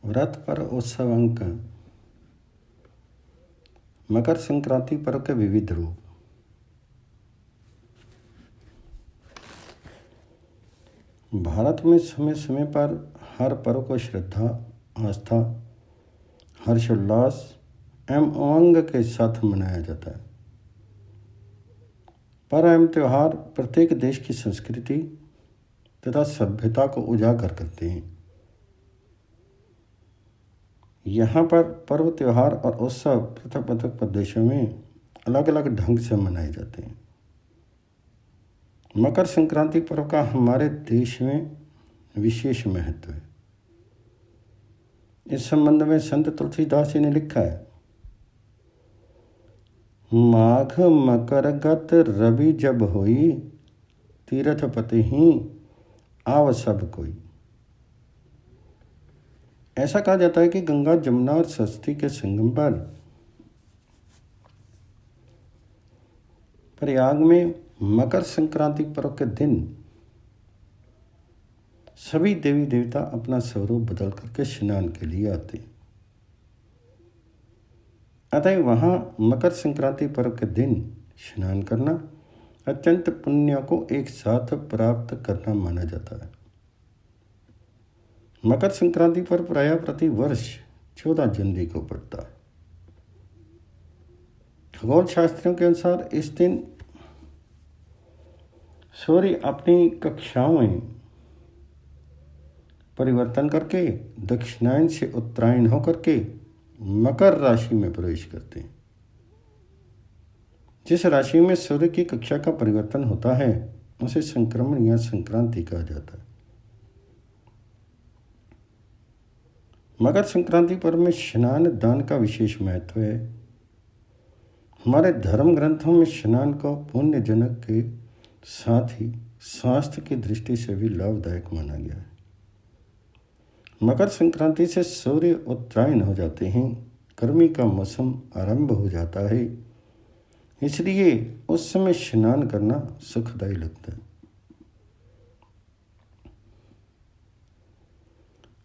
व्रत पर उत्सव अंक। मकर संक्रांति पर्व के विविध रूप। भारत में समय समय पर हर पर्व को श्रद्धा, आस्था, हर्षोल्लास एवं उमंग के साथ मनाया जाता है। पर्व एवं त्यौहार प्रत्येक देश की संस्कृति तथा सभ्यता को उजागर करते हैं। यहाँ पर पर्व, त्यौहार और उत्सव पृथक पृथक प्रदेशों में अलग अलग ढंग से मनाए जाते हैं। मकर संक्रांति पर्व का हमारे देश में विशेष महत्व है। इस संबंध में संत तुलसीदास जी ने लिखा है, माघ मकर गत रवि जब होई, तीरथ पति ही आव सब कोई। ऐसा कहा जाता है कि गंगा, जमुना और सरस्वती के संगम पर प्रयाग में मकर संक्रांति पर्व के दिन सभी देवी देवता अपना स्वरूप बदल करके स्नान के लिए आते हैं। अतः वहाँ मकर संक्रांति पर्व के दिन स्नान करना अत्यंत पुण्य को एक साथ प्राप्त करना माना जाता है। मकर संक्रांति पर प्रायः प्रति वर्ष 14 जनवरी को पड़ता है। खगोल शास्त्रियों के अनुसार इस दिन सूर्य अपनी कक्षाओं में परिवर्तन करके दक्षिणायन से उत्तरायण होकर के मकर राशि में प्रवेश करते हैं। जिस राशि में सूर्य की कक्षा का परिवर्तन होता है उसे संक्रमण या संक्रांति कहा जाता है। मकर संक्रांति पर्व में स्नान दान का विशेष महत्व है। हमारे धर्म ग्रंथों में स्नान को पुण्यजनक के साथ ही स्वास्थ्य की दृष्टि से भी लाभदायक माना गया है। मकर संक्रांति से सूर्य उत्तरायण हो जाते हैं, गर्मी का मौसम आरंभ हो जाता है, इसलिए उस समय स्नान करना सुखदायी लगता है।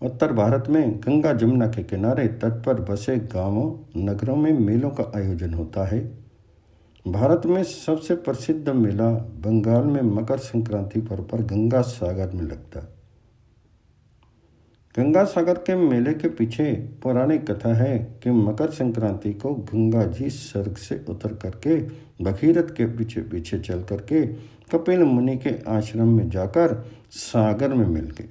उत्तर भारत में गंगा जमुना के किनारे तट पर बसे गांवों, नगरों में मेलों का आयोजन होता है। भारत में सबसे प्रसिद्ध मेला बंगाल में मकर संक्रांति पर्व पर गंगा सागर में लगता है। गंगा सागर के मेले के पीछे पौराणिक कथा है कि मकर संक्रांति को गंगा जी स्वर्ग से उतर करके भगीरथ के पीछे पीछे चल करके कपिल मुनि के आश्रम में जाकर सागर में मिल गए।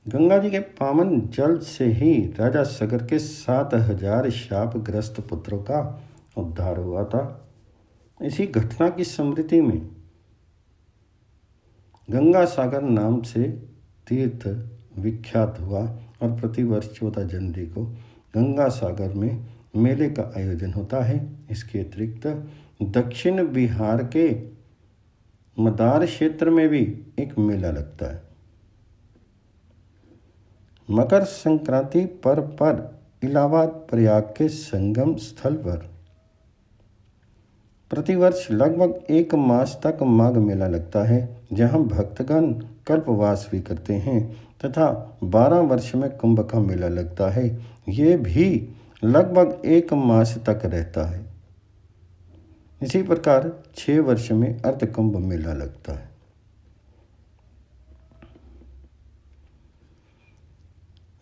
गंगा जी के पावन जल से ही राजा सगर के 7000 शापग्रस्त पुत्रों का उद्धार हुआ था। इसी घटना की स्मृति में गंगा सागर नाम से तीर्थ विख्यात हुआ और प्रतिवर्ष 14 जनवरी को गंगा सागर में मेले का आयोजन होता है। इसके अतिरिक्त दक्षिण बिहार के मदार क्षेत्र में भी एक मेला लगता है। मकर संक्रांति पर्व पर इलाहाबाद प्रयाग के संगम स्थल पर प्रतिवर्ष लगभग 1 मास तक माघ मेला लगता है, जहां भक्तगण कल्पवास भी करते हैं तथा 12 वर्ष में कुंभ का मेला लगता है। ये भी लगभग 1 मास तक रहता है। इसी प्रकार 6 वर्ष में अर्ध कुंभ मेला लगता है।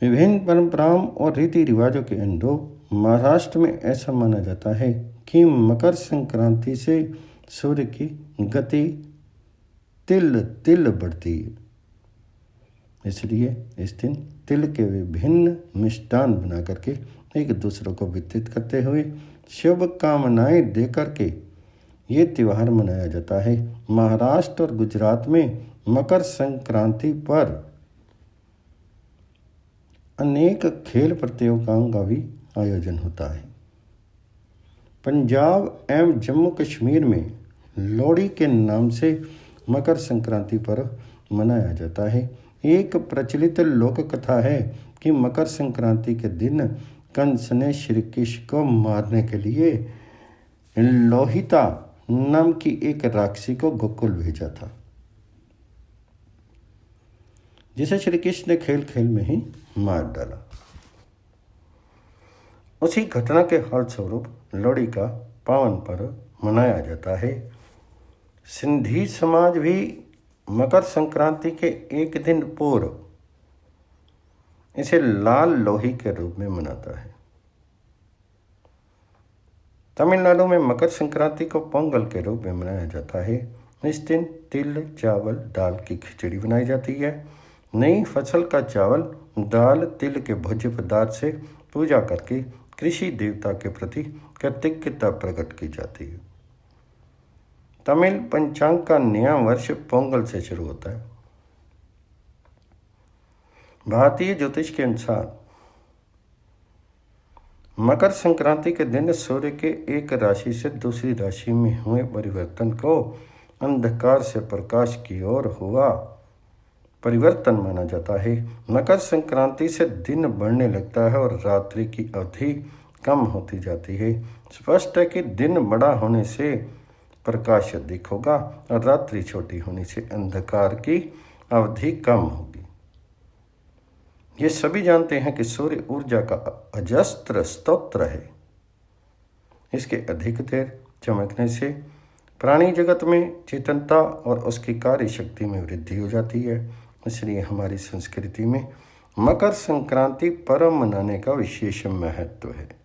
विभिन्न परंपराओं और रीति रिवाजों के अनुरूप महाराष्ट्र में ऐसा माना जाता है कि मकर संक्रांति से सूर्य की गति तिल तिल बढ़ती है, इसलिए इस दिन तिल के विभिन्न मिष्टान बना करके एक दूसरे को वितरित करते हुए शुभ कामनाएं दे करके ये त्यौहार मनाया जाता है। महाराष्ट्र और गुजरात में मकर संक्रांति पर अनेक खेल प्रतियोगिताओं का भी आयोजन होता है। पंजाब एवं जम्मू कश्मीर में लोहड़ी के नाम से मकर संक्रांति पर्व मनाया जाता है। एक प्रचलित लोक कथा है कि मकर संक्रांति के दिन कंस ने श्री कृष्ण को मारने के लिए लोहिता नाम की एक राक्षसी को गोकुल भेजा था। जिसे श्री कृष्ण ने खेल खेल में ही मार डाला। उसी घटना के फलस्वरूप लोहड़ी का पावन पर्व मनाया जाता है। सिंधी समाज भी मकर संक्रांति के एक दिन पूर्व इसे लाल लोही के रूप में मनाता है। तमिलनाडु में मकर संक्रांति को पोंगल के रूप में मनाया जाता है। इस दिन तिल, चावल, दाल की खिचड़ी बनाई जाती है। नई फसल का चावल, दाल, तिल के भोज्य पदार्थ से पूजा करके कृषि देवता के प्रति कृतज्ञता प्रकट की जाती है। तमिल पंचांग का नया वर्ष पोंगल से शुरू होता है। भारतीय ज्योतिष के अनुसार मकर संक्रांति के दिन सूर्य के एक राशि से दूसरी राशि में हुए परिवर्तन को अंधकार से प्रकाश की ओर हुआ परिवर्तन माना जाता है। मकर संक्रांति से दिन बढ़ने लगता है और रात्रि की अवधि कम होती जाती है। स्पष्ट है कि दिन बड़ा होने से प्रकाश अधिक होगा और रात्रि छोटी होने से अंधकार की अवधि कम होगी। ये सभी जानते हैं कि सूर्य ऊर्जा का अजस्त्र स्तोत्र है। इसके अधिक देर चमकने से प्राणी जगत में चेतनता और उसकी कार्य शक्ति में वृद्धि हो जाती है। इसलिए हमारी संस्कृति में मकर संक्रांति पर्व मनाने का विशेष महत्व है।